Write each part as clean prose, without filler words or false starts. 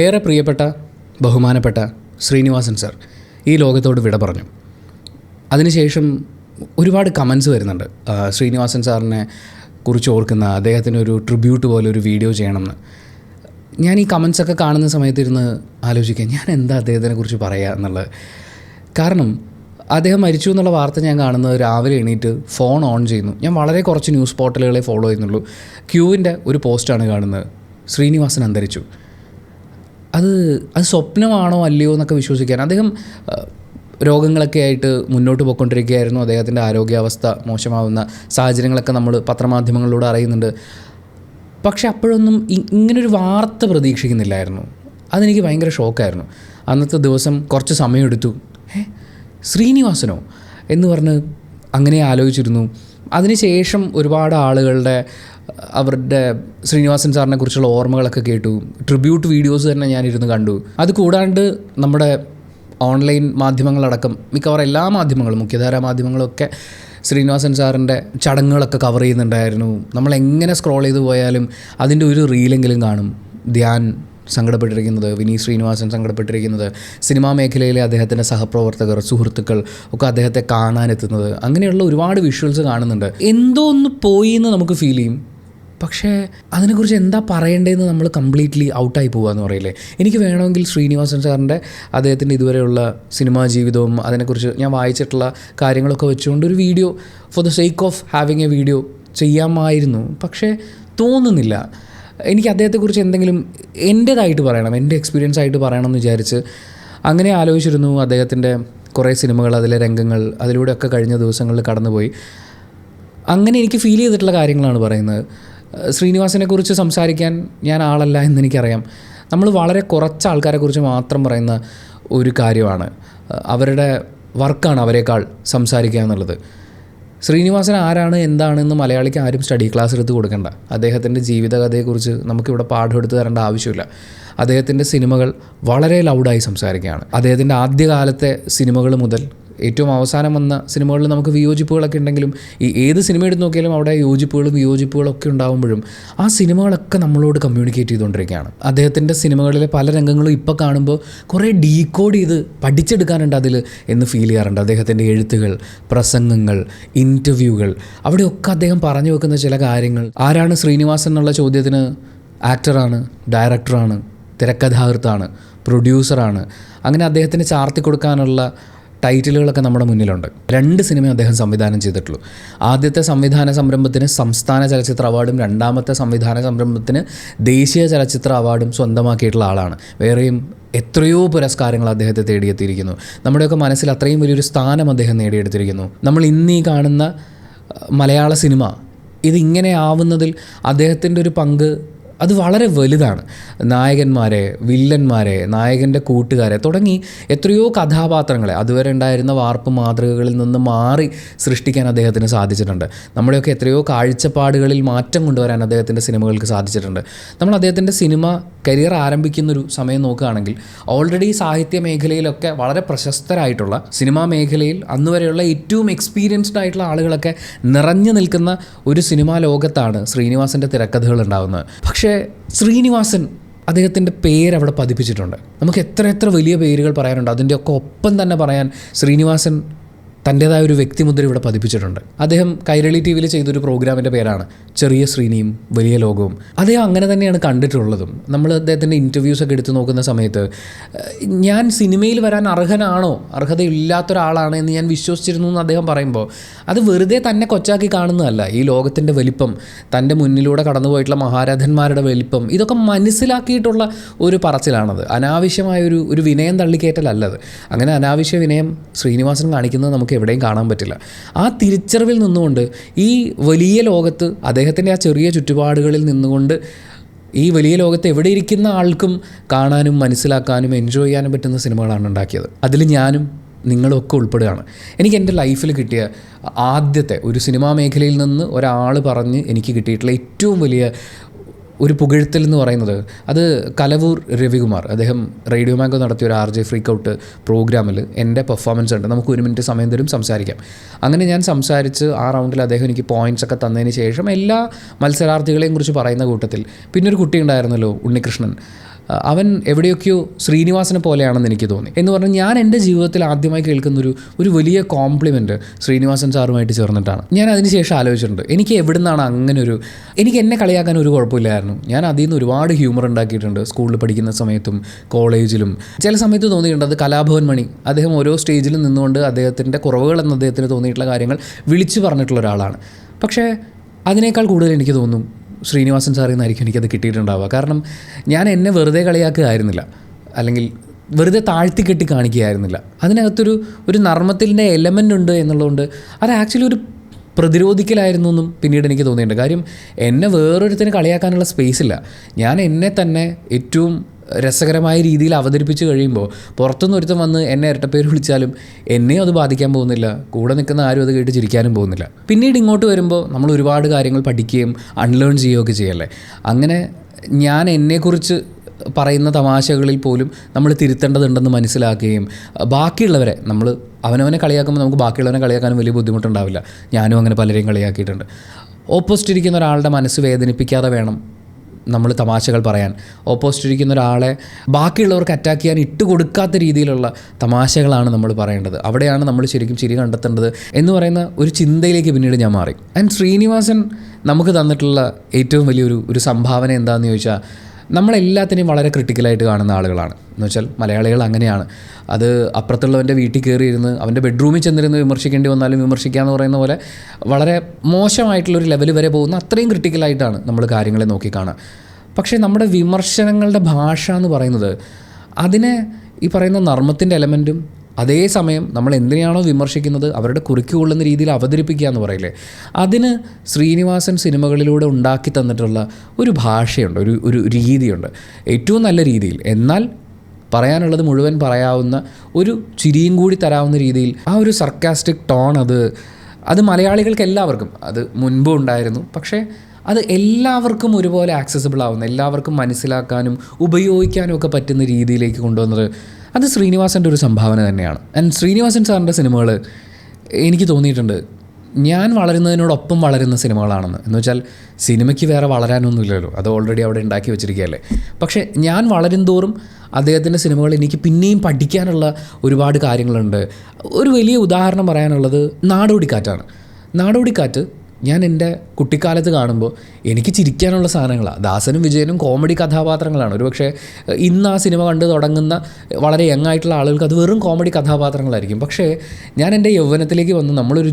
ഏറെ പ്രിയപ്പെട്ട ബഹുമാനപ്പെട്ട ശ്രീനിവാസൻ സർ ഈ ലോകത്തോട് വിട പറഞ്ഞു. അതിനുശേഷം ഒരുപാട് കമൻസ് വരുന്നുണ്ട്. ശ്രീനിവാസൻ സാറിനെ കുറിച്ച് ഓർക്കുന്ന അദ്ദേഹത്തിനൊരു ട്രിബ്യൂട്ട് പോലെ ഒരു വീഡിയോ ചെയ്യണമെന്ന്. ഞാൻ ഈ കമൻസൊക്കെ കാണുന്ന സമയത്തിരുന്ന് ആലോചിക്കുക, ഞാൻ എന്താ അദ്ദേഹത്തിനെ കുറിച്ച് പറയുക എന്നുള്ളത്. കാരണം അദ്ദേഹം മരിച്ചു എന്നുള്ള വാർത്ത ഞാൻ കാണുന്നത് രാവിലെ എണീറ്റ് ഫോൺ ഓൺ ചെയ്യുന്നു. ഞാൻ വളരെ കുറച്ച് ന്യൂസ് പോർട്ടലുകളെ ഫോളോ ചെയ്യുന്നുള്ളൂ. ക്യൂവിൻ്റെ ഒരു പോസ്റ്റാണ് കാണുന്നത്, ശ്രീനിവാസൻ അന്തരിച്ചു. അത് സ്വപ്നമാണോ അല്ലയോ എന്നൊക്കെ വിശ്വസിക്കാൻ. അദ്ദേഹം രോഗങ്ങളൊക്കെ ആയിട്ട് മുന്നോട്ട് പോയിക്കൊണ്ടിരിക്കുകയായിരുന്നു. അദ്ദേഹത്തിൻ്റെ ആരോഗ്യാവസ്ഥ മോശമാവുന്ന സാഹചര്യങ്ങളൊക്കെ നമ്മൾ പത്രമാധ്യമങ്ങളിലൂടെ അറിയുന്നുണ്ട്. പക്ഷെ അപ്പോഴൊന്നും ഇങ്ങനൊരു വാർത്ത പ്രതീക്ഷിക്കുന്നില്ലായിരുന്നു. അതെനിക്ക് ഭയങ്കര ഷോക്കായിരുന്നു. അന്നത്തെ ദിവസം കുറച്ച് സമയമെടുത്തു. ശ്രീനിവാസനോ എന്ന് പറഞ്ഞ് അങ്ങനെ ആലോചിച്ചിരുന്നു. അതിനുശേഷം ഒരുപാട് ആളുകളുടെ അവരുടെ ശ്രീനിവാസൻ സാറിനെ കുറിച്ചുള്ള ഓർമ്മകളൊക്കെ കേട്ടു. ട്രിബ്യൂട്ട് വീഡിയോസ് തന്നെ ഞാനിരുന്ന് കണ്ടു. അത് കൂടാണ്ട് നമ്മുടെ ഓൺലൈൻ മാധ്യമങ്ങളടക്കം മിക്കവാറും എല്ലാ മാധ്യമങ്ങളും, മുഖ്യധാരാ മാധ്യമങ്ങളൊക്കെ ശ്രീനിവാസൻ സാറിൻ്റെ ചടങ്ങുകളൊക്കെ കവർ ചെയ്യുന്നുണ്ടായിരുന്നു. നമ്മളെങ്ങനെ സ്ക്രോൾ ചെയ്ത് പോയാലും അതിൻ്റെ ഒരു റീലെങ്കിലും കാണും. ധ്യാൻ സങ്കടപ്പെട്ടിരിക്കുന്നത്, വിനീത് ശ്രീനിവാസൻ സങ്കടപ്പെട്ടിരിക്കുന്നത്, സിനിമാ മേഖലയിലെ അദ്ദേഹത്തിൻ്റെ സഹപ്രവർത്തകർ, സുഹൃത്തുക്കൾ ഒക്കെ അദ്ദേഹത്തെ കാണാനെത്തുന്നത്, അങ്ങനെയുള്ള ഒരുപാട് വിഷ്വൽസ് കാണുന്നുണ്ട്. എന്തോ ഒന്ന് പോയി എന്ന് നമുക്ക് ഫീൽ ചെയ്യും. പക്ഷേ അതിനെക്കുറിച്ച് എന്താ പറയേണ്ടതെന്ന് നമ്മൾ കംപ്ലീറ്റ്ലി ഔട്ടായി പോകുക എന്ന് പറയില്ലേ. എനിക്ക് വേണമെങ്കിൽ ശ്രീനിവാസൻ സാറിൻ്റെ അദ്ദേഹത്തിൻ്റെ ഇതുവരെയുള്ള സിനിമാ ജീവിതവും അതിനെക്കുറിച്ച് ഞാൻ വായിച്ചിട്ടുള്ള കാര്യങ്ങളൊക്കെ വെച്ചുകൊണ്ട് ഒരു video for the sake of having A video ചെയ്യാമായിരുന്നു. പക്ഷേ തോന്നുന്നില്ല. എനിക്ക് അദ്ദേഹത്തെക്കുറിച്ച് എന്തെങ്കിലും എൻ്റേതായിട്ട് പറയണം, എൻ്റെ എക്സ്പീരിയൻസ് ആയിട്ട് പറയണം എന്ന് വിചാരിച്ച് അങ്ങനെ ആലോചിച്ചിരുന്നു. അദ്ദേഹത്തിൻ്റെ കുറേ സിനിമകൾ, അതിലെ രംഗങ്ങൾ, അതിലൂടെയൊക്കെ കഴിഞ്ഞ ദിവസങ്ങളിൽ കടന്നുപോയി. അങ്ങനെ എനിക്ക് ഫീൽ ചെയ്തിട്ടുള്ള കാര്യങ്ങളാണ് പറയുന്നത്. ശ്രീനിവാസനെക്കുറിച്ച് സംസാരിക്കാൻ ഞാൻ ആളല്ല എന്നെനിക്കറിയാം. നമ്മൾ വളരെ കുറച്ച് ആൾക്കാരെക്കുറിച്ച് മാത്രം പറയുന്ന ഒരു കാര്യമാണ്, അവരുടെ വർക്കാണ് അവരെക്കാൾ സംസാരിക്കുക എന്നുള്ളത്. ശ്രീനിവാസൻ ആരാണ് എന്താണെന്ന് മലയാളിക്ക് ആരും സ്റ്റഡി ക്ലാസ് എടുത്ത് കൊടുക്കണ്ട. അദ്ദേഹത്തിൻ്റെ ജീവിതകഥയെക്കുറിച്ച് നമുക്കിവിടെ പാഠം എടുത്ത് തരേണ്ട ആവശ്യമില്ല. അദ്ദേഹത്തിൻ്റെ സിനിമകൾ വളരെ ലൗഡായി സംസാരിക്കുകയാണ്. അദ്ദേഹത്തിൻ്റെ ആദ്യകാലത്തെ സിനിമകൾ മുതൽ ഏറ്റവും അവസാനം വന്ന സിനിമകളിൽ നമുക്ക് വിയോജിപ്പുകളൊക്കെ ഉണ്ടെങ്കിലും ഏത് സിനിമ എടുത്ത് നോക്കിയാലും അവിടെ വിയോജിപ്പുകളൊക്കെ ഉണ്ടാകുമ്പോഴും ആ സിനിമകളൊക്കെ നമ്മളോട് കമ്മ്യൂണിക്കേറ്റ് ചെയ്തുകൊണ്ടിരിക്കുകയാണ്. അദ്ദേഹത്തിൻ്റെ സിനിമകളിലെ പല രംഗങ്ങളും ഇപ്പോൾ കാണുമ്പോൾ കുറേ ഡീകോഡ് ചെയ്ത് പഠിച്ചെടുക്കാനുണ്ട് അതിൽ എന്ന് ഫീൽ ചെയ്യാറുണ്ട്. അദ്ദേഹത്തിൻ്റെ എഴുത്തുകൾ, പ്രസംഗങ്ങൾ, ഇൻ്റർവ്യൂകൾ, അവിടെയൊക്കെ അദ്ദേഹം പറഞ്ഞു വെക്കുന്ന ചില കാര്യങ്ങൾ. ആരാണ് ശ്രീനിവാസൻ എന്നുള്ള ചോദ്യത്തിന് ആക്ടറാണ്, ഡയറക്ടറാണ്, തിരക്കഥാകൃത്താണ്, പ്രൊഡ്യൂസറാണ്. അങ്ങനെ അദ്ദേഹത്തിന് ചാർത്തി കൊടുക്കാനുള്ള ടൈറ്റിലുകളൊക്കെ നമ്മുടെ മുന്നിലുണ്ട്. 2 സിനിമ അദ്ദേഹം സംവിധാനം ചെയ്തിട്ടുള്ളൂ. ആദ്യത്തെ സംവിധാന സംരംഭത്തിന് സംസ്ഥാന ചലച്ചിത്ര അവാർഡും രണ്ടാമത്തെ സംവിധാന സംരംഭത്തിന് ദേശീയ ചലച്ചിത്ര അവാർഡും സ്വന്തമാക്കിയിട്ടുള്ള ആളാണ്. വേറെയും എത്രയോ പുരസ്കാരങ്ങൾ അദ്ദേഹത്തെ തേടിയെത്തിയിരിക്കുന്നു. നമ്മുടെയൊക്കെ മനസ്സിൽ അത്രയും വലിയൊരു സ്ഥാനം അദ്ദേഹം നേടിയെടുത്തിരിക്കുന്നു. നമ്മൾ ഇന്നീ കാണുന്ന മലയാള സിനിമ ഇതിങ്ങനെ ആവുന്നതിൽ അദ്ദേഹത്തിൻ്റെ ഒരു പങ്ക് അത് വളരെ വലുതാണ്. നായകന്മാരെ, വില്ലന്മാരെ, നായകൻ്റെ കൂട്ടുകാരെ തുടങ്ങി എത്രയോ കഥാപാത്രങ്ങളെ അതുവരെ ഉണ്ടായിരുന്ന വാർപ്പ് മാതൃകകളിൽ നിന്ന് മാറി സൃഷ്ടിക്കാൻ അദ്ദേഹത്തിന് സാധിച്ചിട്ടുണ്ട്. നമ്മുടെയൊക്കെ എത്രയോ കാഴ്ചപ്പാടുകളിൽ മാറ്റം കൊണ്ടുവരാൻ അദ്ദേഹത്തിൻ്റെ സിനിമകൾക്ക് സാധിച്ചിട്ടുണ്ട്. നമ്മൾ അദ്ദേഹത്തിൻ്റെ സിനിമ കരിയർ ആരംഭിക്കുന്നൊരു സമയം നോക്കുകയാണെങ്കിൽ ഓൾറെഡി സാഹിത്യ മേഖലയിലൊക്കെ വളരെ പ്രശസ്തരായിട്ടുള്ള, സിനിമാ മേഖലയിൽ അന്നുവരെയുള്ള ഏറ്റവും എക്സ്പീരിയൻസ്ഡ് ആയിട്ടുള്ള ആളുകളൊക്കെ നിറഞ്ഞു നിൽക്കുന്ന ഒരു സിനിമാ ലോകത്താണ് ശ്രീനിവാസൻ്റെ തിരക്കഥകൾ ഉണ്ടാകുന്നത്. പക്ഷേ ശ്രീനിവാസൻ അദ്ദേഹത്തിൻ്റെ പേര് അവിടെ പതിപ്പിച്ചിട്ടുണ്ട്. നമുക്ക് എത്ര വലിയ പേരുകൾ പറയാനുണ്ട്. അതിൻ്റെയൊക്കെ ഒപ്പം തന്നെ പറയാൻ ശ്രീനിവാസൻ തൻ്റേതായ ഒരു വ്യക്തിമുദ്ര ഇവിടെ പതിപ്പിച്ചിട്ടുണ്ട്. അദ്ദേഹം കൈരളി ടി വിയിൽ ചെയ്തൊരു പ്രോഗ്രാമിൻ്റെ പേരാണ് ചെറിയ ശ്രീനിയും വലിയ ലോകവും. അദ്ദേഹം അങ്ങനെ തന്നെയാണ് കണ്ടിട്ടുള്ളതും. നമ്മൾ അദ്ദേഹത്തിൻ്റെ ഇൻ്റർവ്യൂസൊക്കെ എടുത്ത് നോക്കുന്ന സമയത്ത് ഞാൻ സിനിമയിൽ വരാൻ അർഹനാണോ, അർഹതയില്ലാത്ത ഒരാളാണ് എന്ന് ഞാൻ വിശ്വസിച്ചിരുന്നു എന്ന് അദ്ദേഹം പറയുമ്പോൾ അത് വെറുതെ തന്നെ കൊച്ചാക്കി കാണുന്നതല്ല. ഈ ലോകത്തിൻ്റെ വലിപ്പം, തൻ്റെ മുന്നിലൂടെ കടന്നുപോയിട്ടുള്ള മഹാരഥന്മാരുടെ വലിപ്പം, ഇതൊക്കെ മനസ്സിലാക്കിയിട്ടുള്ള ഒരു പറച്ചിലാണത്. അനാവശ്യമായൊരു വിനയം തള്ളിക്കയറ്റലല്ലത്. അങ്ങനെ അനാവശ്യ വിനയം ശ്രീനിവാസൻ കാണിക്കുന്നത് നമുക്ക് എവിടെയും കാണാൻ പറ്റില്ല. ആ തിരിച്ചറിവിൽ നിന്നുകൊണ്ട് ഈ വലിയ ലോകത്ത്, അദ്ദേഹത്തിൻ്റെ ആ ചെറിയ ചുറ്റുപാടുകളിൽ നിന്നുകൊണ്ട് ഈ വലിയ ലോകത്ത് എവിടെ ഇരിക്കുന്ന ആൾക്കും കാണാനും മനസ്സിലാക്കാനും എൻജോയ് ചെയ്യാനും പറ്റുന്ന സിനിമകളാണ് ഉണ്ടാക്കിയത്. അതിൽ ഞാനും നിങ്ങളൊക്കെ ഉൾപ്പെടുകയാണ്. എനിക്ക് എൻ്റെ ലൈഫിൽ കിട്ടിയ ആദ്യത്തെ ഒരു സിനിമാ മേഖലയിൽ നിന്ന് ഒരാൾ പറഞ്ഞ് എനിക്ക് കിട്ടിയിട്ടുള്ള ഏറ്റവും വലിയ ഒരു പുകഴ്ത്തൽ എന്ന് പറയുന്നത് അത് കലവൂർ രവികുമാർ. അദ്ദേഹം റേഡിയോ മാംഗോ നടത്തിയ ഒരു RJ ഫ്രീക്ക് ഔട്ട് പ്രോഗ്രാമിൽ എൻ്റെ പെർഫോമൻസ് ഉണ്ട്, നമുക്ക് 1 മിനിറ്റ് സമയം തരും സംസാരിക്കാം. അങ്ങനെ ഞാൻ സംസാരിച്ച് ആ റൗണ്ടിൽ അദ്ദേഹം എനിക്ക് പോയിൻറ്റ്സ് ഒക്കെ തന്നതിന് ശേഷം എല്ലാ മത്സരാർത്ഥികളെയും കുറിച്ച് പറയുന്ന കൂട്ടത്തിൽ പിന്നെ ഒരു കുട്ടി ഉണ്ടായിരുന്നല്ലോ, ഉണ്ണികൃഷ്ണൻ. അവൻ എവിടെയൊക്കെയോ ശ്രീനിവാസനെ പോലെയാണെന്ന് എനിക്ക് തോന്നി. എന്ന് പറഞ്ഞാൽ ഞാൻ എൻ്റെ ജീവിതത്തിൽ ആദ്യമായി കേൾക്കുന്നൊരു വലിയ കോംപ്ലിമെൻറ്റ് ശ്രീനിവാസൻ സാറുമായിട്ട് ചേർന്നിട്ടാണ്. ഞാൻ അതിനുശേഷം ആലോചിച്ചിട്ടുണ്ട്, എനിക്ക് എവിടുന്നാണ് എനിക്ക് എന്നെ കളിയാക്കാൻ ഒരു കുഴപ്പമില്ലായിരുന്നു. ഞാൻ അതിൽ നിന്ന് ഒരുപാട് ഹ്യൂമർ ഉണ്ടാക്കിയിട്ടുണ്ട് സ്കൂളിൽ പഠിക്കുന്ന സമയത്തും കോളേജിലും. ചില സമയത്ത് തോന്നിയിട്ടുണ്ട് അത് കലാഭവൻ മണി, അദ്ദേഹം ഓരോ സ്റ്റേജിലും നിന്നുകൊണ്ട് അദ്ദേഹത്തിൻ്റെ കുറവുകളെന്ന് അദ്ദേഹത്തിന് തോന്നിയിട്ടുള്ള കാര്യങ്ങൾ വിളിച്ചു പറഞ്ഞിട്ടുള്ള ഒരാളാണ്. പക്ഷേ അതിനേക്കാൾ കൂടുതൽ എനിക്ക് തോന്നും ശ്രീനിവാസൻ സാറിൽ നിന്നായിരിക്കും എനിക്കത് കിട്ടിയിട്ടുണ്ടാവുക. കാരണം ഞാൻ എന്നെ വെറുതെ കളിയാക്കുകയായിരുന്നില്ല, അല്ലെങ്കിൽ വെറുതെ താഴ്ത്തിക്കെട്ടി കാണിക്കുകയായിരുന്നില്ല. അതിനകത്തൊരു നർമ്മത്തിൻ്റെ എലമെൻ്റ് ഉണ്ട് എന്നുള്ളതുകൊണ്ട് അത് ആക്ച്വലി ഒരു പ്രതിരോധിക്കലായിരുന്നു എന്നും പിന്നീട് എനിക്ക് തോന്നിയിട്ടുണ്ട്. കാര്യം എന്നെ വേറൊരുത്തിന് കളിയാക്കാനുള്ള സ്പേസ് ഇല്ല. ഞാൻ എന്നെ തന്നെ ഏറ്റവും രസകരമായ രീതിയിൽ അവതരിപ്പിച്ച് കഴിയുമ്പോൾ പുറത്തുനിന്ന് ഒരുത്തം വന്ന് എന്നെ ഇരട്ടപ്പേര് വിളിച്ചാലും എന്നെയും അത് ബാധിക്കാൻ പോകുന്നില്ല, കൂടെ നിൽക്കുന്ന ആരും അത് കേട്ട് ചിരിക്കാനും പോകുന്നില്ല. പിന്നീട് ഇങ്ങോട്ട് വരുമ്പോൾ നമ്മൾ ഒരുപാട് കാര്യങ്ങൾ പഠിക്കുകയും അൺലേൺ ചെയ്യുകയൊക്കെ ചെയ്യല്ലേ. അങ്ങനെ ഞാൻ എന്നെക്കുറിച്ച് പറയുന്ന തമാശകളിൽ പോലും നമ്മൾ തിരുത്തേണ്ടതുണ്ടെന്ന് മനസ്സിലാക്കുകയും ബാക്കിയുള്ളവരെ നമ്മൾ അവനവനെ കളിയാക്കുമ്പോൾ നമുക്ക് ബാക്കിയുള്ളവനെ കളിയാക്കാനും വലിയ ബുദ്ധിമുട്ടുണ്ടാവില്ല. ഞാനും അങ്ങനെ പലരെയും കളിയാക്കിയിട്ടുണ്ട്. ഓപ്പോസിറ്റ് ഇരിക്കുന്ന ഒരാളുടെ മനസ്സ് വേദനിപ്പിക്കാതെ വേണം നമ്മൾ തമാശകൾ പറയാൻ. ഓപ്പോസിറ്റ് ഇരിക്കുന്ന ഒരാളെ ബാക്കിയുള്ളവർക്ക് അറ്റാക്ക് ചെയ്യാൻ ഇട്ടുകൊടുക്കാത്ത രീതിയിലുള്ള തമാശകളാണ് നമ്മൾ പറയേണ്ടത്. അവിടെയാണ് നമ്മൾ ശരിക്കും ചിരി കണ്ടെത്തേണ്ടത് എന്ന് പറയുന്ന ഒരു ചിന്തയിലേക്ക് പിന്നീട് ഞാൻ മാറി. ആൻഡ് ശ്രീനിവാസൻ നമുക്ക് തന്നിട്ടുള്ള ഏറ്റവും വലിയൊരു സംഭാവന എന്താണെന്ന് ചോദിച്ചാൽ, നമ്മളെല്ലാത്തിനെയും വളരെ ക്രിട്ടിക്കലായിട്ട് കാണുന്ന ആളുകളാണ്. എന്ന് വെച്ചാൽ മലയാളികൾ അങ്ങനെയാണ്. അത് അപ്പുറത്തുള്ളവൻ്റെ വീട്ടിൽ കയറിയിരുന്ന് അവൻ്റെ ബെഡ്റൂമിൽ ചെന്നിരുന്ന് വിമർശിക്കേണ്ടി വന്നാലും വിമർശിക്കാമെന്ന് പറയുന്ന പോലെ വളരെ മോശമായിട്ടുള്ളൊരു ലെവൽ വരെ പോകുന്ന അത്രയും ക്രിട്ടിക്കലായിട്ടാണ് നമ്മൾ കാര്യങ്ങളെ നോക്കിക്കാണുക. പക്ഷേ നമ്മുടെ വിമർശനങ്ങളുടെ ഭാഷ എന്ന് പറയുന്നത് അതിനെ ഈ പറയുന്ന നർമ്മത്തിൻ്റെ എലമെൻറ്റും അതേസമയം നമ്മൾ എന്തിനാണോ വിമർശിക്കുന്നത് അവരുടെ കുറിക്ക് കൊള്ളുന്ന രീതിയിൽ അവതരിപ്പിക്കുക എന്ന് പറയില്ലേ, അതിന് ശ്രീനിവാസൻ സിനിമകളിലൂടെ ഉണ്ടാക്കി തന്നിട്ടുള്ള ഒരു ഭാഷയുണ്ട്, ഒരു രീതിയുണ്ട്, ഏറ്റവും നല്ല രീതിയിൽ. എന്നാൽ പറയാനുള്ളത് മുഴുവൻ പറയാവുന്ന, ഒരു ചിരിയും കൂടി തരാവുന്ന രീതിയിൽ ആ ഒരു സർക്കാസ്റ്റിക് ടോൺ, അത് മലയാളികൾക്ക് എല്ലാവർക്കും അത് മുൻപും ഉണ്ടായിരുന്നു. പക്ഷേ അത് എല്ലാവർക്കും ഒരുപോലെ ആക്സസിബിൾ ആവുന്ന, എല്ലാവർക്കും മനസ്സിലാക്കാനും ഉപയോഗിക്കാനും ഒക്കെ പറ്റുന്ന രീതിയിലേക്ക് കൊണ്ടുവന്നത് അത് ശ്രീനിവാസൻ്റെ ഒരു സംഭാവന തന്നെയാണ്. ആൻഡ് ശ്രീനിവാസൻ സാറിൻ്റെ സിനിമകൾ എനിക്ക് തോന്നിയിട്ടുണ്ട് ഞാൻ വളരുന്നതിനോടൊപ്പം വളരുന്ന സിനിമകളാണെന്ന്. എന്ന് വെച്ചാൽ സിനിമയ്ക്ക് വേറെ വളരാനൊന്നുമില്ലല്ലോ, അത് ഓൾറെഡി അവിടെ ഉണ്ടാക്കി വെച്ചിരിക്കുകയല്ലേ. പക്ഷേ ഞാൻ വളരും തോറും അദ്ദേഹത്തിൻ്റെ സിനിമകൾ എനിക്ക് പിന്നെയും പഠിക്കാനുള്ള ഒരുപാട് കാര്യങ്ങളുണ്ട്. ഒരു വലിയ ഉദാഹരണം പറയാനുള്ളത് നാടോടിക്കാറ്റാണ്. നാടോടിക്കാറ്റ് ഞാൻ എൻ്റെ കുട്ടിക്കാലത്ത് കാണുമ്പോൾ എനിക്ക് ചിരിക്കാനുള്ള സാധനങ്ങളാണ്. ദാസനും വിജയനും കോമഡി കഥാപാത്രങ്ങളാണ്. ഒരുപക്ഷെ ഇന്ന് ആ സിനിമ കണ്ട് തുടങ്ങുന്ന വളരെ യങ്ങായിട്ടുള്ള ആളുകൾക്ക് അത് വെറും കോമഡി കഥാപാത്രങ്ങളായിരിക്കും. പക്ഷേ ഞാൻ എൻ്റെ യൗവനത്തിലേക്ക് വന്ന് നമ്മളൊരു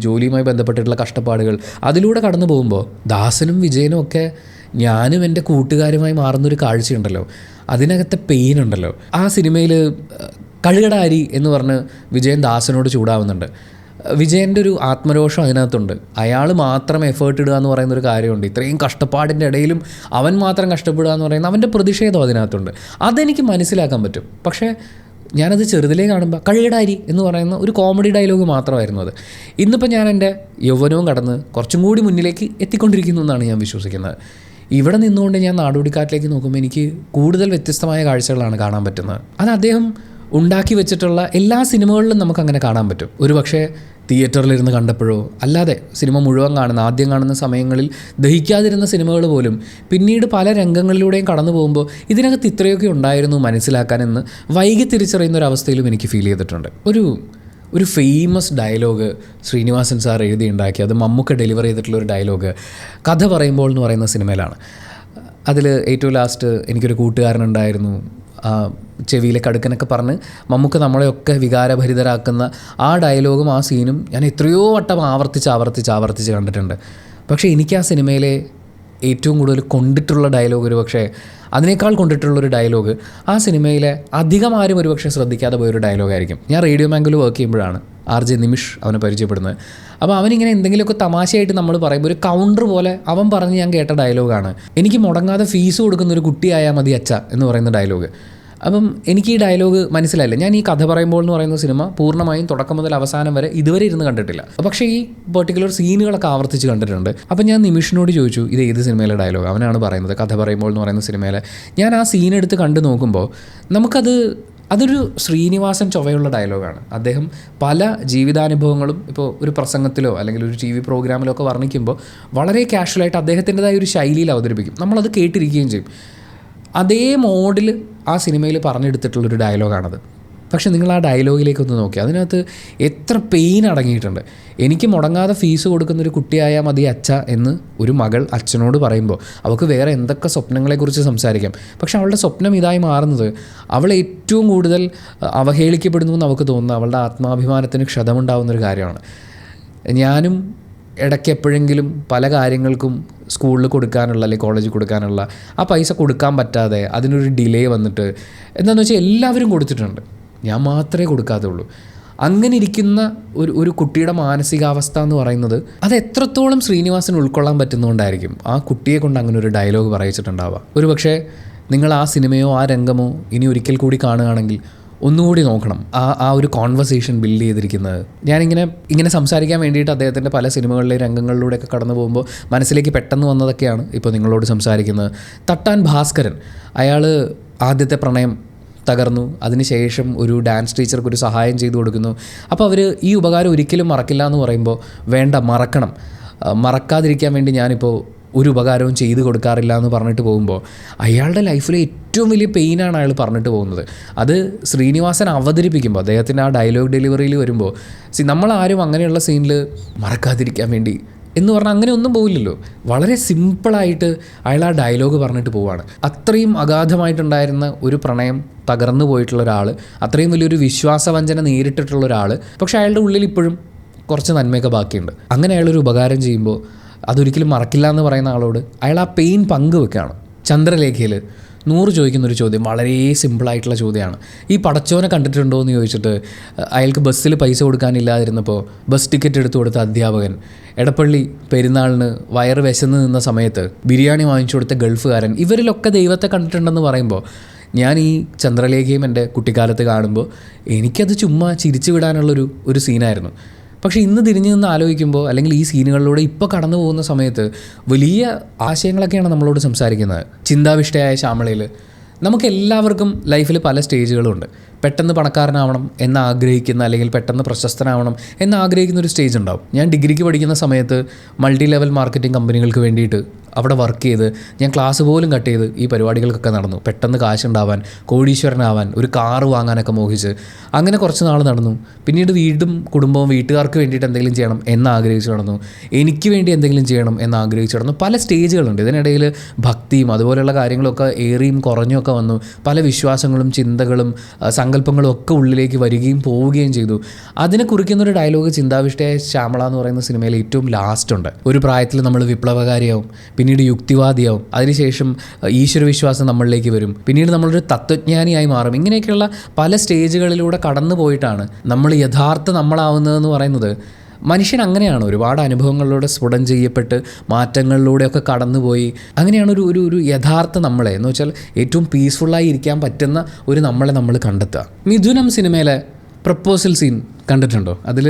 ജോലിയുമായി ബന്ധപ്പെട്ടിട്ടുള്ള കഷ്ടപ്പാടുകൾ അതിലൂടെ കടന്നു പോകുമ്പോൾ ദാസനും വിജയനും ഒക്കെ ഞാനും എൻ്റെ കൂട്ടുകാരുമായി മാറുന്നൊരു കാഴ്ചയുണ്ടല്ലോ, അതിനകത്തെ പെയിൻ ഉണ്ടല്ലോ. ആ സിനിമയിൽ കഴുകട അരി എന്ന് പറഞ്ഞ് വിജയൻ ദാസനോട് ചൂടാവുന്നുണ്ട്. വിജയൻ്റെ ഒരു ആത്മരോഷം അതിനകത്തുണ്ട്. അയാൾ മാത്രം എഫേർട്ട് ഇടുക എന്ന് പറയുന്നൊരു കാര്യമുണ്ട്. ഇത്രയും കഷ്ടപ്പാടിൻ്റെ ഇടയിലും അവൻ മാത്രം കഷ്ടപ്പെടുക എന്ന് പറയുന്ന അവൻ്റെ പ്രതിഷേധം അതിനകത്തുണ്ട്. അതെനിക്ക് മനസ്സിലാക്കാൻ പറ്റും. പക്ഷേ ഞാനത് ചെറുതിലേ കാണുമ്പോൾ കഴുകടാരി എന്ന് പറയുന്ന ഒരു കോമഡി ഡയലോഗ് മാത്രമായിരുന്നു അത്. ഇന്നിപ്പോൾ ഞാൻ എൻ്റെ യൗവനവും കടന്ന് കുറച്ചും കൂടി മുന്നിലേക്ക് എത്തിക്കൊണ്ടിരിക്കുന്നു എന്നാണ് ഞാൻ വിശ്വസിക്കുന്നത്. ഇവിടെ നിന്നുകൊണ്ട് ഞാൻ നാടോടിക്കാറ്റിലേക്ക് നോക്കുമ്പോൾ എനിക്ക് കൂടുതൽ വ്യത്യസ്തമായ കാഴ്ചകളാണ് കാണാൻ പറ്റുന്നത്. അത് അദ്ദേഹം ഉണ്ടാക്കി വെച്ചിട്ടുള്ള എല്ലാ സിനിമകളിലും നമുക്കങ്ങനെ കാണാൻ പറ്റും. ഒരു പക്ഷേ തിയേറ്ററിലിരുന്ന് കണ്ടപ്പോഴോ അല്ലാതെ സിനിമ മുഴുവൻ ആദ്യം കാണുന്ന സമയങ്ങളിൽ ദഹിക്കാതിരുന്ന സിനിമകൾ പോലും പിന്നീട് പല രംഗങ്ങളിലൂടെയും കടന്നു പോകുമ്പോൾ ഇതിനകത്ത് ഇത്രയൊക്കെ ഉണ്ടായിരുന്നു മനസ്സിലാക്കാനെന്ന് വൈകി തിരിച്ചറിയുന്ന ഒരു അവസ്ഥയിലും എനിക്ക് ഫീൽ ചെയ്തിട്ടുണ്ട്. ഒരു ഫേമസ് ഡയലോഗ് ശ്രീനിവാസൻ സാർ എഴുതിയുണ്ടാക്കി, അത് മമ്മൂക്ക ഡെലിവർ ചെയ്തിട്ടുള്ളൊരു ഡയലോഗ് കഥ പറയുമ്പോൾ എന്ന് പറയുന്ന സിനിമയിലാണ്. അതിൽ ഏറ്റവും ലാസ്റ്റ് എനിക്കൊരു കൂട്ടുകാരനുണ്ടായിരുന്നു, ചെവിയിലെ കടുക്കനൊക്കെ പറഞ്ഞ് മമ്മൂക്ക നമ്മളെയൊക്കെ വികാരഭരിതരാക്കുന്ന ആ ഡയലോഗും ആ സീനും ഞാൻ എത്രയോ വട്ടം ആവർത്തിച്ച് കണ്ടിട്ടുണ്ട്. പക്ഷേ എനിക്ക് ആ സിനിമയിലെ ഏറ്റവും കൂടുതൽ കൊണ്ടിട്ടുള്ള ഡയലോഗ്, ഒരു പക്ഷേ അതിനേക്കാൾ കൊണ്ടിട്ടുള്ളൊരു ഡയലോഗ് ആ സിനിമയിലെ അധികം ആരും ഒരുപക്ഷെ ശ്രദ്ധിക്കാതെ പോയൊരു ഡയലോഗായിരിക്കും. ഞാൻ റേഡിയോ ബാങ്കിൽ വർക്ക് ചെയ്യുമ്പോഴാണ് RJ നിമിഷ് അവനെ പരിചയപ്പെടുന്നത്. അപ്പോൾ അവനിങ്ങനെ എന്തെങ്കിലുമൊക്കെ തമാശയായിട്ട് നമ്മൾ പറയുമ്പോൾ ഒരു കൗണ്ടർ പോലെ അവൻ പറഞ്ഞ് ഞാൻ കേട്ട ഡയലോഗാണ്, എനിക്ക് മുടങ്ങാതെ ഫീസ് കൊടുക്കുന്ന ഒരു കുട്ടിയായാൽ മതി അച്ഛ എന്ന് പറയുന്ന ഡയലോഗ്. അപ്പം എനിക്ക് ഈ ഡയലോഗ് മനസ്സിലായില്ല. ഞാൻ ഈ കഥ പറയുമ്പോൾ എന്ന് പറയുന്ന സിനിമ പൂർണ്ണമായും തുടക്കം മുതൽ അവസാനം വരെ ഇതുവരെ ഇരുന്ന് കണ്ടിട്ടില്ല. പക്ഷേ ഈ പെർട്ടിക്കുലർ സീനുകളൊക്കെ ആവർത്തിച്ച് കണ്ടിട്ടുണ്ട്. അപ്പം ഞാൻ നിമിഷിനോട് ചോദിച്ചു ഇത് ഏത് സിനിമയിലെ ഡയലോഗ്. അവനാണ് പറയുന്നത് കഥ പറയുമ്പോൾ എന്ന് പറയുന്ന സിനിമയിലെ. ഞാൻ ആ സീനെടുത്ത് കണ്ടു നോക്കുമ്പോൾ അതൊരു ശ്രീനിവാസൻ ചൊവ്വയുള്ള ഡയലോഗാണ്. അദ്ദേഹം പല ജീവിതാനുഭവങ്ങളും ഇപ്പോൾ ഒരു പ്രസംഗത്തിലോ അല്ലെങ്കിൽ ഒരു TV പ്രോഗ്രാമിലോ ഒക്കെ വർണ്ണിക്കുമ്പോൾ വളരെ കാഷ്വലായിട്ട് അദ്ദേഹത്തിൻ്റെതായ ഒരു ശൈലിയിൽ അവതരിപ്പിക്കും. നമ്മളത് കേട്ടിരിക്കുകയും ചെയ്യും. അതേ മോഡിൽ ആ സിനിമയിൽ പറഞ്ഞെടുത്തിട്ടുള്ളൊരു ഡയലോഗാണത്. പക്ഷേ നിങ്ങൾ ആ ഡയലോഗിലേക്കൊന്ന് നോക്കി, അതിനകത്ത് എത്ര പെയിൻ അടങ്ങിയിട്ടുണ്ട്. എനിക്ക് മുടങ്ങാതെ ഫീസ് കൊടുക്കുന്നൊരു കുട്ടിയായാൽ മതി അച്ഛ എന്ന് ഒരു മകൾ അച്ഛനോട് പറയുമ്പോൾ അവൾക്ക് വേറെ എന്തൊക്കെ സ്വപ്നങ്ങളെക്കുറിച്ച് സംസാരിക്കാം. പക്ഷേ അവളുടെ സ്വപ്നം ഇതായി മാറുന്നത് അവൾ ഏറ്റവും കൂടുതൽ അവഹേളിക്കപ്പെടുന്നു എന്ന് അവൾക്ക് തോന്നുന്നത് അവളുടെ ആത്മാഭിമാനത്തിന് ക്ഷതമുണ്ടാകുന്നൊരു കാര്യമാണ്. ഞാനും ഇടയ്ക്ക് എപ്പോഴെങ്കിലും പല കാര്യങ്ങൾക്കും സ്കൂളിൽ കൊടുക്കാനുള്ള അല്ലെങ്കിൽ കോളേജിൽ കൊടുക്കാനുള്ള ആ പൈസ കൊടുക്കാൻ പറ്റാതെ അതിനൊരു ഡിലേ വന്നിട്ട് എന്താണെന്ന് വെച്ചാൽ എല്ലാവരും കൊടുത്തിട്ടുണ്ട്, ഞാൻ മാത്രമേ കൊടുക്കാത്തുള്ളൂ. അങ്ങനെ ഇരിക്കുന്ന ഒരു കുട്ടിയുടെ മാനസികാവസ്ഥ എന്ന് പറയുന്നത് അത് എത്രത്തോളം ശ്രീനിവാസന് ഉൾക്കൊള്ളാൻ പറ്റുന്നതുകൊണ്ടായിരിക്കും ആ കുട്ടിയെ കൊണ്ട് അങ്ങനെ ഒരു ഡയലോഗ് പറയിച്ചിട്ടുണ്ടാവുക. ഒരു പക്ഷേ നിങ്ങൾ ആ സിനിമയോ ആ രംഗമോ ഇനി ഒരിക്കൽ കൂടി കാണുകയാണെങ്കിൽ ഒന്നുകൂടി നോക്കണം ആ ഒരു കോൺവെർസേഷൻ ബിൽഡ് ചെയ്തിരിക്കുന്നത്. ഞാനിങ്ങനെ സംസാരിക്കാൻ വേണ്ടിയിട്ട് അദ്ദേഹത്തിൻ്റെ പല സിനിമകളിലെ രംഗങ്ങളിലൂടെയൊക്കെ കടന്നു പോകുമ്പോൾ മനസ്സിലേക്ക് പെട്ടെന്ന് വന്നതൊക്കെയാണ് ഇപ്പോൾ നിങ്ങളോട് സംസാരിക്കുന്നത്. തട്ടാൻ ഭാസ്കരൻ, അയാൾ ആദ്യത്തെ പ്രണയം തകർന്നു, അതിനുശേഷം ഒരു ഡാൻസ് ടീച്ചർക്ക് ഒരു സഹായം ചെയ്തു കൊടുക്കുന്നു. അപ്പോൾ അവർ ഈ ഉപകാരം ഒരിക്കലും മറക്കില്ല എന്ന് പറയുമ്പോൾ വേണ്ട, മറക്കണം, മറക്കാതിരിക്കാൻ വേണ്ടി ഞാനിപ്പോൾ ഒരു ഉപകാരവും ചെയ്തു കൊടുക്കാറില്ല എന്ന് പറഞ്ഞിട്ട് പോകുമ്പോൾ അയാളുടെ ലൈഫിലെ ഏറ്റവും വലിയ പെയിനാണ് അയാൾ പറഞ്ഞിട്ട് പോകുന്നത്. അത് ശ്രീനിവാസൻ അവതരിപ്പിക്കുമ്പോൾ അദ്ദേഹത്തിൻ്റെ ആ ഡയലോഗ് ഡെലിവറിയിൽ വരുമ്പോൾ നമ്മളാരും അങ്ങനെയുള്ള സീനിൽ മറക്കാതിരിക്കാൻ വേണ്ടി എന്ന് പറഞ്ഞാൽ അങ്ങനെ ഒന്നും പോയില്ലല്ലോ. വളരെ സിമ്പിളായിട്ട് അയാൾ ആ ഡയലോഗ് പറഞ്ഞിട്ട് പോവുകയാണ്. അത്രയും അഗാധമായിട്ടുണ്ടായിരുന്ന ഒരു പ്രണയം തകർന്നു പോയിട്ടുള്ള ഒരാൾ, അത്രയും വലിയൊരു വിശ്വാസവഞ്ചന നേരിട്ടിട്ടുള്ള ഒരാൾ, പക്ഷേ അയാളുടെ ഉള്ളിൽ ഇപ്പോഴും കുറച്ച് നന്മയൊക്കെ ബാക്കിയുണ്ട്. അങ്ങനെ അയാളൊരു ഉപകാരം ചെയ്യുമ്പോൾ അതൊരിക്കലും മറക്കില്ല എന്ന് പറയുന്ന ആളോട് അയാൾ ആ പെയിൻ പങ്കുവെക്കുകയാണ്. ചന്ദ്രലേഖയിൽ 100 ചോദിക്കുന്നൊരു ചോദ്യം വളരെ സിമ്പിളായിട്ടുള്ള ചോദ്യമാണ്. ഈ പടച്ചോനെ കണ്ടിട്ടുണ്ടോ എന്ന് ചോദിച്ചിട്ട് അയാൾക്ക് ബസ്സിൽ പൈസ കൊടുക്കാനില്ലാതിരുന്നപ്പോൾ ബസ് ടിക്കറ്റ് എടുത്തു കൊടുത്ത അധ്യാപകൻ, എടപ്പള്ളി പെരുന്നാളിന് വയറ് വിശന്ന് നിന്ന സമയത്ത് ബിരിയാണി വാങ്ങിച്ചു കൊടുത്ത ഗൾഫുകാരൻ, ഇവരിലൊക്കെ ദൈവത്തെ കണ്ടിട്ടുണ്ടെന്ന് പറയുമ്പോൾ ഞാൻ ഈ ചന്ദ്രലേഖയും എൻ്റെ കുട്ടിക്കാലത്ത് കാണുമ്പോൾ എനിക്കത് ചുമ്മാ ചിരിച്ചു വിടാനുള്ളൊരു സീനായിരുന്നു. പക്ഷേ ഇന്ന് തിരിഞ്ഞു നിന്ന് ആലോചിക്കുമ്പോൾ അല്ലെങ്കിൽ ഈ സീനുകളിലൂടെ ഇപ്പോൾ കടന്നു പോകുന്ന സമയത്ത് വലിയ ആശയങ്ങളൊക്കെയാണ് നമ്മളോട് സംസാരിക്കുന്നത്. ചിന്താവിഷ്ടയായ ശ്യാമളയിൽ നമുക്കെല്ലാവർക്കും ലൈഫിൽ പല സ്റ്റേജുകളുമുണ്ട്. പെട്ടെന്ന് പണക്കാരനാവണം എന്ന് ആഗ്രഹിക്കുന്ന അല്ലെങ്കിൽ പെട്ടെന്ന് പ്രശസ്തനാവണം എന്ന് ആഗ്രഹിക്കുന്ന ഒരു സ്റ്റേജ് ഉണ്ടാവും. ഞാൻ ഡിഗ്രിക്ക് പഠിക്കുന്ന സമയത്ത് മൾട്ടി ലെവൽ മാർക്കറ്റിംഗ് കമ്പനികൾക്ക് വേണ്ടിയിട്ട് അവിടെ വർക്ക് ചെയ്ത് ഞാൻ ക്ലാസ് പോലും കട്ട് ചെയ്ത് ഈ പരിപാടികൾക്കൊക്കെ നടന്നു. പെട്ടെന്ന് കാശുണ്ടാവാൻ, കോടീശ്വരനാവാൻ, ഒരു കാറ് വാങ്ങാനൊക്കെ മോഹിച്ച് അങ്ങനെ കുറച്ച് നാൾ നടന്നു. പിന്നീട് വീണ്ടും കുടുംബവും വീട്ടുകാർക്ക് വേണ്ടിയിട്ട് എന്തെങ്കിലും ചെയ്യണം എന്ന് ആഗ്രഹിച്ച് നടന്നു. എനിക്ക് വേണ്ടി എന്തെങ്കിലും ചെയ്യണം എന്ന് ആഗ്രഹിച്ച് നടന്നു. പല സ്റ്റേജുകളുണ്ട്. ഇതിനിടയിൽ ഭക്തിയും അതുപോലെയുള്ള കാര്യങ്ങളൊക്കെ ഏറിയും കുറഞ്ഞൊക്കെ വന്നു. പല വിശ്വാസങ്ങളും ചിന്തകളും സങ്കല്പങ്ങളും ഒക്കെ ഉള്ളിലേക്ക് വരികയും പോവുകയും ചെയ്തു. അതിനെ കുറിക്കുന്നൊരു ഡയലോഗ് ചിന്താവിഷ്ടയായ ശ്യാമള എന്ന് പറയുന്ന സിനിമയിൽ ഏറ്റവും ലാസ്റ്റ് ഉണ്ട്. ഒരു പ്രായത്തിൽ നമ്മൾ വിപ്ലവകാരിയാവും, പിന്നീട് യുക്തിവാദിയാവും, അതിനുശേഷം ഈശ്വരവിശ്വാസം നമ്മളിലേക്ക് വരും, പിന്നീട് നമ്മളൊരു തത്വജ്ഞാനിയായി മാറും. ഇങ്ങനെയൊക്കെയുള്ള പല സ്റ്റേജുകളിലൂടെ കടന്നു പോയിട്ടാണ് നമ്മൾ യഥാർത്ഥ നമ്മളാവുന്നതെന്ന് പറയുന്നത്. മനുഷ്യൻ അങ്ങനെയാണ്, ഒരുപാട് അനുഭവങ്ങളിലൂടെ സ്ഫുടം ചെയ്യപ്പെട്ട് മാറ്റങ്ങളിലൂടെയൊക്കെ കടന്നുപോയി അങ്ങനെയാണ് ഒരു യഥാർത്ഥ നമ്മളെ എന്ന് വെച്ചാൽ ഏറ്റവും പീസ്ഫുള്ളായി ഇരിക്കാൻ പറ്റുന്ന ഒരു നമ്മളെ നമ്മൾ കണ്ടെത്തുക. മിഥുനം സിനിമയിലെ പ്രപ്പോസൽ സീൻ കണ്ടിട്ടുണ്ടോ? അതിൽ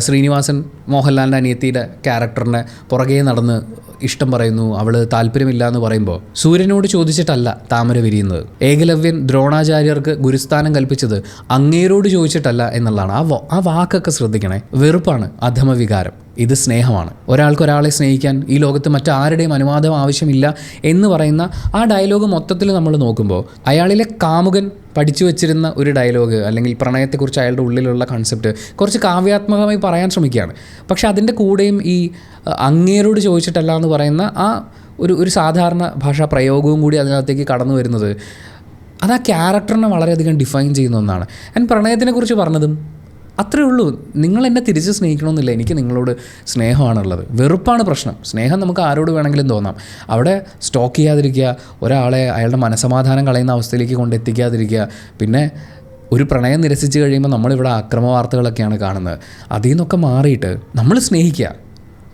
ശ്രീനിവാസൻ മോഹൻലാലിൻ്റെ അനിയത്തിയുടെ ക്യാരക്ടറിനെ പുറകെ നടന്ന് ഇഷ്ടം പറയുന്നു, അവൾ താല്പര്യമില്ല എന്ന് പറയുമ്പോൾ സൂര്യനോട് ചോദിച്ചിട്ടല്ല താമര വിരിയുന്നത്. ഏകലവ്യൻ ദ്രോണാചാര്യർക്ക് ഗുരുസ്ഥാനം കൽപ്പിച്ചത് അങ്ങേരോട് ചോദിച്ചിട്ടല്ല എന്നുള്ളതാണ്. ആ വാക്കൊക്കെ ശ്രദ്ധിക്കണേ. വെറുപ്പാണ് അധമവികാരം, ഇത് സ്നേഹമാണ്. ഒരാൾക്കൊരാളെ സ്നേഹിക്കാൻ ഈ ലോകത്ത് മറ്റാരുടെയും അനുവാദം ആവശ്യമില്ല എന്ന് പറയുന്ന ആ ഡയലോഗ് മൊത്തത്തിൽ നമ്മൾ നോക്കുമ്പോൾ അയാളിലെ കാമുകൻ പഠിച്ചു വെച്ചിരുന്ന ഒരു ഡയലോഗ് അല്ലെങ്കിൽ പ്രണയത്തെക്കുറിച്ച് അയാളുടെ ഉള്ളിലുള്ള കൺസെപ്റ്റ് കുറച്ച് കാവ്യാത്മകമായി പറയാൻ ശ്രമിക്കുകയാണ്. പക്ഷെ അതിൻ്റെ കൂടെയും ഈ അങ്ങേരോട് ചോദിച്ചിട്ടല്ല എന്ന് പറയുന്ന ആ ഒരു സാധാരണ ഭാഷാ പ്രയോഗവും കൂടി അതിനകത്തേക്ക് കടന്നു വരുന്നത് അത് ആ ക്യാരക്ടറിനെ വളരെയധികം ഡിഫൈൻ ചെയ്യുന്ന ഒന്നാണ്. ഞാൻ പ്രണയത്തിനെക്കുറിച്ച് പറഞ്ഞതും അത്രേ ഉള്ളൂ. നിങ്ങൾ എന്നെ തിരിച്ച് സ്നേഹിക്കണമെന്നില്ല, എനിക്ക് നിങ്ങളോട് സ്നേഹമാണുള്ളത്. വെറുപ്പാണ് പ്രശ്നം. സ്നേഹം നമുക്ക് ആരോട് വേണമെങ്കിലും തോന്നാം. അവിടെ സ്റ്റോക്ക് ചെയ്യാതിരിക്കുക, ഒരാളെ അയാളുടെ മനസ്സമാധാനം കളയുന്ന അവസ്ഥയിലേക്ക് കൊണ്ടെത്തിക്കാതിരിക്കുക. പിന്നെ ഒരു പ്രണയം നിരസിച്ച് കഴിയുമ്പോൾ നമ്മളിവിടെ ആക്രമ വാർത്തകളൊക്കെയാണ് കാണുന്നത്. അതിൽ നിന്നൊക്കെ മാറിയിട്ട് നമ്മൾ സ്നേഹിക്കുക.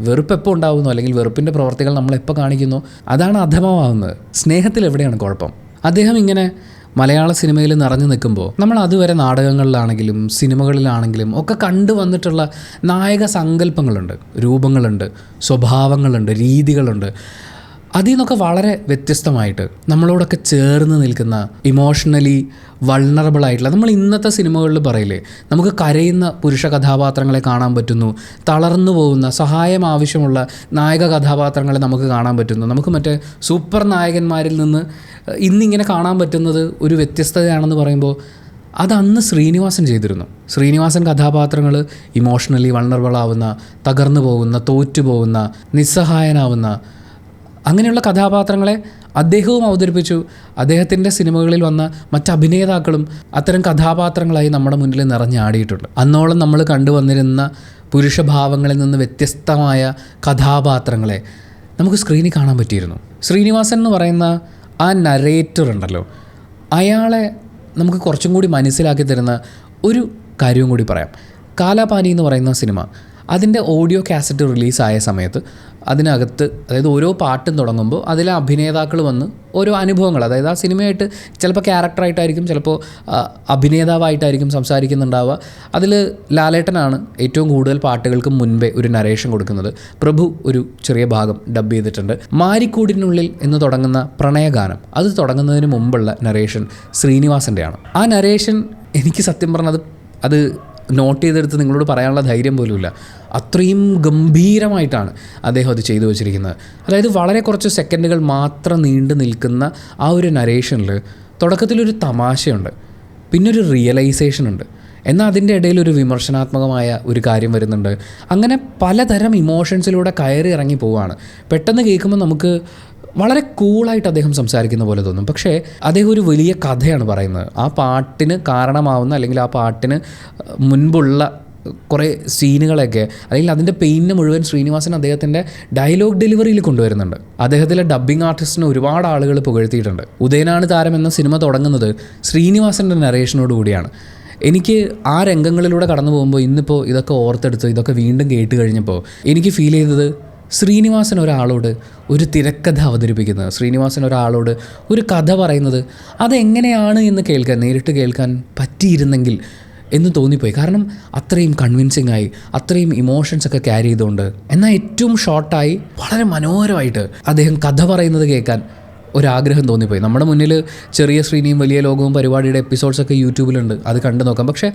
വെറുപ്പ് എപ്പോൾ ഉണ്ടാകുന്നു അല്ലെങ്കിൽ വെറുപ്പിൻ്റെ പ്രവർത്തികൾ നമ്മളെപ്പോൾ കാണിക്കുന്നു അതാണ് അധമമാകുന്നത്. സ്നേഹത്തിൽ എവിടെയാണ് കുഴപ്പം? അദ്ദേഹം ഇങ്ങനെ മലയാള സിനിമയിൽ നിറഞ്ഞു നിൽക്കുമ്പോൾ നമ്മൾ അതുവരെ നാടകങ്ങളിലാണെങ്കിലും സിനിമകളിലാണെങ്കിലും ഒക്കെ കണ്ടുവന്നിട്ടുള്ള നായക സങ്കല്പങ്ങളുണ്ട്, രൂപങ്ങളുണ്ട്, സ്വഭാവങ്ങളുണ്ട്, രീതികളുണ്ട്. അതിൽ നിന്നൊക്കെ വളരെ വ്യത്യസ്തമായിട്ട് നമ്മളോടൊക്കെ ചേർന്ന് നിൽക്കുന്ന ഇമോഷണലി വൾണറബിളായിട്ടുള്ള, നമ്മൾ ഇന്നത്തെ സിനിമകളിൽ പറയില്ലേ, നമുക്ക് കരയുന്ന പുരുഷ കഥാപാത്രങ്ങളെ കാണാൻ പറ്റുന്നു, തളർന്നു പോകുന്ന സഹായം ആവശ്യമുള്ള നായക കഥാപാത്രങ്ങളെ നമുക്ക് കാണാൻ പറ്റുന്നു. നമുക്ക് മറ്റേ സൂപ്പർ നായകന്മാരിൽ നിന്ന് ഇന്നിങ്ങനെ കാണാൻ പറ്റുന്നത് ഒരു വ്യത്യസ്തതയാണെന്ന് പറയുമ്പോൾ അതന്ന് ശ്രീനിവാസൻ ചെയ്തിരുന്നു. ശ്രീനിവാസൻ കഥാപാത്രങ്ങൾ ഇമോഷണലി വൾണറബിൾ ആവുന്ന, തകർന്നു പോകുന്ന, തോറ്റുപോകുന്ന, നിസ്സഹായനാവുന്ന അങ്ങനെയുള്ള കഥാപാത്രങ്ങളെ അദ്ദേഹവും അവതരിപ്പിച്ചു. അദ്ദേഹത്തിൻ്റെ സിനിമകളിൽ വന്ന മറ്റ് അഭിനേതാക്കളും അത്തരം കഥാപാത്രങ്ങളായി നമ്മുടെ മുന്നിൽ നിറഞ്ഞാടിയിട്ടുണ്ട്. അന്നോളം നമ്മൾ കണ്ടുവന്നിരുന്ന പുരുഷഭാവങ്ങളിൽ നിന്ന് വ്യത്യസ്തമായ കഥാപാത്രങ്ങളെ നമുക്ക് സ്ക്രീനിൽ കാണാൻ പറ്റിയിരുന്നു. ശ്രീനിവാസൻ എന്ന് പറയുന്ന ആ നരേറ്റർ ഉണ്ടല്ലോ, അയാളെ നമുക്ക് കുറച്ചും കൂടി മനസ്സിലാക്കി തരുന്ന ഒരു കാര്യവും കൂടി പറയാം. കാലാപാനി എന്ന് പറയുന്ന സിനിമ, അതിൻ്റെ ഓഡിയോ കാസറ്റ് റിലീസായ സമയത്ത് അതിനകത്ത്, അതായത് ഓരോ പാട്ടും തുടങ്ങുമ്പോൾ അതിലെ അഭിനേതാക്കൾ വന്ന് ഓരോ അനുഭവങ്ങൾ, അതായത് ആ സിനിമയായിട്ട് ചിലപ്പോൾ ക്യാരക്ടറായിട്ടായിരിക്കും, ചിലപ്പോൾ അഭിനേതാവായിട്ടായിരിക്കും സംസാരിക്കുന്നുണ്ടാവുക. അതിൽ ലാലേട്ടനാണ് ഏറ്റവും കൂടുതൽ പാട്ടുകൾക്ക് മുൻപേ ഒരു നരേഷൻ കൊടുക്കുന്നത്. പ്രഭു ഒരു ചെറിയ ഭാഗം ഡബ് ചെയ്തിട്ടുണ്ട്. മാരിക്കൂടിനുള്ളിൽ എന്ന് തുടങ്ങുന്ന പ്രണയഗാനം, അത് തുടങ്ങുന്നതിന് മുമ്പുള്ള നരേഷൻ ശ്രീനിവാസൻ്റെയാണ്. ആ നരേഷൻ എനിക്ക് സത്യം പറഞ്ഞത് അത് നോട്ട് ചെയ്തെടുത്ത് നിങ്ങളോട് പറയാനുള്ള ധൈര്യം പോലുമില്ല. അത്രയും ഗംഭീരമായിട്ടാണ് അദ്ദേഹം അത് ചെയ്തു വച്ചിരിക്കുന്നത്. അതായത് വളരെ കുറച്ച് സെക്കൻഡുകൾ മാത്രം നീണ്ടു നിൽക്കുന്ന ആ ഒരു നരേഷനിൽ തുടക്കത്തിലൊരു തമാശയുണ്ട്, പിന്നൊരു റിയലൈസേഷൻ ഉണ്ട്, എന്നാൽ അതിൻ്റെ ഇടയിൽ ഒരു വിമർശനാത്മകമായ ഒരു കാര്യം വരുന്നുണ്ട്. അങ്ങനെ പലതരം ഇമോഷൻസിലൂടെ കയറി ഇറങ്ങി പോവുകയാണ്. പെട്ടെന്ന് കേൾക്കുമ്പോൾ നമുക്ക് വളരെ കൂളായിട്ട് അദ്ദേഹം സംസാരിക്കുന്ന പോലെ തോന്നും. പക്ഷേ അദ്ദേഹം ഒരു വലിയ കഥയാണ് പറയുന്നത്. ആ പാട്ടിന് കാരണമാവുന്ന, അല്ലെങ്കിൽ ആ പാട്ടിന് മുൻപുള്ള കുറേ സീനുകളൊക്കെ, അല്ലെങ്കിൽ അതിൻ്റെ പെയിന് മുഴുവൻ ശ്രീനിവാസൻ അദ്ദേഹത്തിൻ്റെ ഡയലോഗ് ഡെലിവറിയിൽ കൊണ്ടുവരുന്നുണ്ട്. അദ്ദേഹത്തിലെ ഡബ്ബിംഗ് ആർട്ടിസ്റ്റിനെ ഒരുപാട് ആളുകൾ പുകഴ്ത്തിയിട്ടുണ്ട്. ഉദയനാണ് താരം എന്ന സിനിമ തുടങ്ങുന്നത് ശ്രീനിവാസൻ്റെ നരേഷനോട് കൂടിയാണ്. എനിക്ക് ആ രംഗങ്ങളിലൂടെ കടന്നു പോകുമ്പോൾ, ഇന്നിപ്പോൾ ഇതൊക്കെ ഓർത്തെടുത്ത് ഇതൊക്കെ വീണ്ടും കേട്ട് കഴിഞ്ഞപ്പോൾ എനിക്ക് ഫീൽ ചെയ്തത്, ശ്രീനിവാസൻ ഒരാളോട് ഒരു തിരക്കഥ അവതരിപ്പിക്കുന്നത്, ശ്രീനിവാസൻ ഒരാളോട് ഒരു കഥ പറയുന്നത്, അതെങ്ങനെയാണ് എന്ന് കേൾക്കാൻ, നേരിട്ട് കേൾക്കാൻ പറ്റിയിരുന്നെങ്കിൽ എന്ന് തോന്നിപ്പോയി. കാരണം അത്രയും കൺവിൻസിങ് ആയി, അത്രയും ഇമോഷൻസൊക്കെ ക്യാരി ചെയ്തുകൊണ്ട്, എന്നാൽ ഏറ്റവും ഷോർട്ടായി വളരെ മനോഹരമായിട്ട് അദ്ദേഹം കഥ പറയുന്നത് കേൾക്കാൻ ഒരാഗ്രഹം തോന്നിപ്പോയി. നമ്മുടെ മുന്നിൽ ചെറിയ ശ്രീനിയും വലിയ ലോകവും പരിപാടിയുടെ എപ്പിസോഡ്സൊക്കെ യൂട്യൂബിലുണ്ട്, അത് കണ്ടു നോക്കാം. പക്ഷേ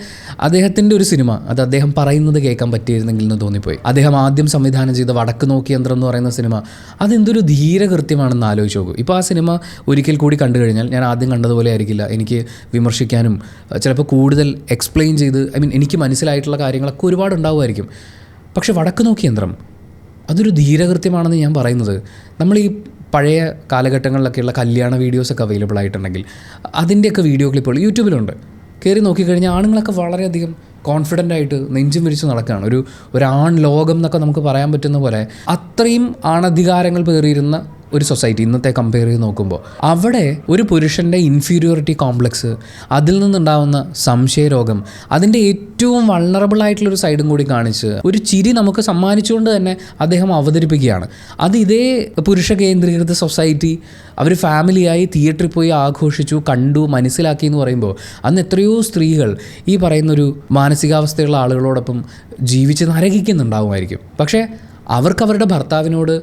അദ്ദേഹത്തിൻ്റെ ഒരു സിനിമ, അത് അദ്ദേഹം പറയുന്നത് കേൾക്കാൻ പറ്റിയിരുന്നെങ്കിൽ എന്ന് തോന്നിപ്പോയി. അദ്ദേഹം ആദ്യം സംവിധാനം ചെയ്ത വടക്ക് നോക്കി യന്ത്രം എന്ന് പറയുന്ന സിനിമ, അതെന്തൊരു ധീരകൃത്യമാണെന്ന് ആലോചിച്ച് നോക്കൂ. ഇപ്പോൾ ആ സിനിമ ഒരിക്കൽ കൂടി കണ്ടു കഴിഞ്ഞാൽ ഞാൻ ആദ്യം കണ്ടതുപോലെ ആയിരിക്കില്ല. എനിക്ക് വിമർശിക്കാനും ചിലപ്പോൾ കൂടുതൽ എക്സ്പ്ലെയിൻ ചെയ്ത്, എനിക്ക് മനസ്സിലായിട്ടുള്ള കാര്യങ്ങളൊക്കെ ഒരുപാട് ഉണ്ടാവുമായിരിക്കും. പക്ഷേ വടക്ക് നോക്കി യന്ത്രം അതൊരു ധീരകൃത്യമാണെന്ന് ഞാൻ പറയുന്നത്, നമ്മൾ ഈ പഴയ കാലഘട്ടങ്ങളിലൊക്കെയുള്ള കല്യാണ വീഡിയോസൊക്കെ അവൈലബിൾ ആയിട്ടുണ്ടെങ്കിൽ അതിൻ്റെയൊക്കെ വീഡിയോ ക്ലിപ്പുകൾ യൂട്യൂബിലുണ്ട്. കയറി നോക്കിക്കഴിഞ്ഞാൽ ആണുങ്ങളൊക്കെ വളരെയധികം കോൺഫിഡൻ്റ് ആയിട്ട് നെഞ്ചും വിരിച്ച് നടക്കുകയാണ്. ഒരു ആൺ ലോകം എന്നൊക്കെ നമുക്ക് പറയാൻ പറ്റുന്ന പോലെ അത്രയും ആണധികാരങ്ങൾ പേറിയിരുന്ന ഒരു സൊസൈറ്റി ഇന്നത്തെ കമ്പയർ ചെയ്ത് നോക്കുമ്പോൾ, അവിടെ ഒരു പുരുഷൻ്റെ ഇൻഫീരിയോറിറ്റി കോംപ്ലക്സ്, അതിൽ നിന്നുണ്ടാകുന്ന സംശയരോഗം, അതിൻ്റെ ഏറ്റവും വൾണറബിൾ ആയിട്ടുള്ളൊരു സൈഡും കൂടി കാണിച്ച് ഒരു ചിരി നമുക്ക് സമ്മാനിച്ചുകൊണ്ട് തന്നെ അദ്ദേഹം അവതരിപ്പിക്കുകയാണ്. അത് ഇതേ പുരുഷ കേന്ദ്രീകൃത സൊസൈറ്റി അവർ ഫാമിലിയായി തിയേറ്ററിൽ പോയി ആഘോഷിച്ചു, കണ്ടു, മനസ്സിലാക്കി എന്ന് പറയുമ്പോൾ, അന്ന് എത്രയോ സ്ത്രീകൾ ഈ പറയുന്നൊരു മാനസികാവസ്ഥയുള്ള ആളുകളോടൊപ്പം ജീവിച്ച് നരകിക്കുന്നുണ്ടാവുമായിരിക്കും. പക്ഷേ അവർക്ക് അവരുടെ ഭർത്താവിനോട്